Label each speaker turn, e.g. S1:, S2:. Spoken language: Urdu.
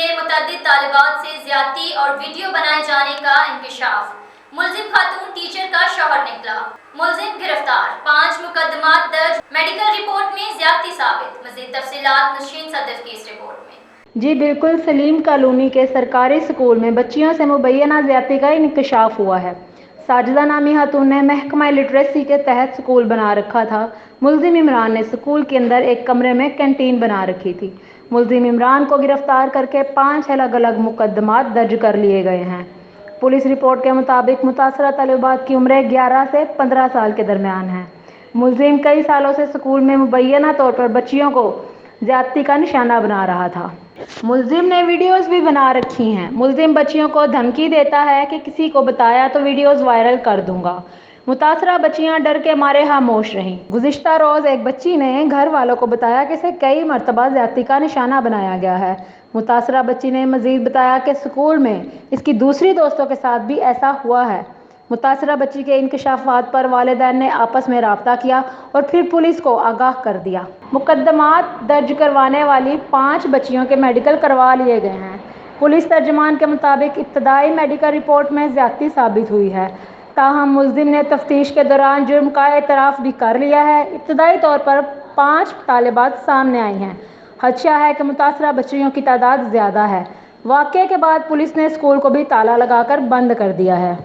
S1: میں متعدد طالبات سے زیادتی اور ویڈیو بنائے جانے کا انکشاف۔ ملزم خاتون ٹیچر کا شوہر نکلا، ملزم گرفتار، 5 مقدمات درج، میڈیکل رپورٹ میں زیادتی ثابت۔ مزید تفصیلات نشین صدر کی اس رپورٹ میں۔
S2: جی بالکل، سلیم کالونی کے سرکاری اسکول میں بچیوں سے مبینہ زیادتی کا انکشاف ہوا ہے۔ ساجدہ نامی خاتون نے محکمہ لٹریسی کے تحت اسکول بنا رکھا تھا۔ ملزم عمران نے اسکول کے اندر ایک کمرے میں کینٹین بنا رکھی تھی۔ ملزم عمران کو گرفتار کر کے 5 الگ الگ مقدمات درج کر لیے گئے ہیں۔ پولیس رپورٹ کے مطابق متاثرہ طالبات کی عمریں 11 سے 15 سال کے درمیان ہیں۔ ملزم کئی سالوں سے اسکول میں مبینہ طور پر بچیوں کو زیادتی کا نشانہ بنا رہا تھا۔ ملزم نے ویڈیوز بھی بنا رکھی ہیں۔ ملزم بچیوں کو دھمکی دیتا ہے کہ کسی کو بتایا تو ویڈیوز وائرل کر دوں گا۔ متاثرہ بچیاں ڈر کے مارے خاموش رہیں۔ گزشتہ روز ایک بچی نے گھر والوں کو بتایا کہ اسے کئی مرتبہ زیادتی کا نشانہ بنایا گیا ہے۔ متاثرہ بچی نے مزید بتایا کہ اسکول میں اس کی دوسری دوستوں کے ساتھ بھی ایسا ہوا ہے۔ متاثرہ بچی کے انکشافات پر والدین نے آپس میں رابطہ کیا اور پھر پولیس کو آگاہ کر دیا۔ مقدمات درج کروانے والی 5 بچیوں کے میڈیکل کروا لیے گئے ہیں۔ پولیس ترجمان کے مطابق ابتدائی میڈیکل رپورٹ میں زیادتی ثابت ہوئی ہے، تاہم ملزم نے تفتیش کے دوران جرم کا اعتراف بھی کر لیا ہے۔ ابتدائی طور پر 5 طالبات سامنے آئی ہیں۔ خدشہ ہے کہ متاثرہ بچیوں کی تعداد زیادہ ہے۔ واقعے کے بعد پولیس نے اسکول کو بھی تالا لگا کر بند کر دیا ہے۔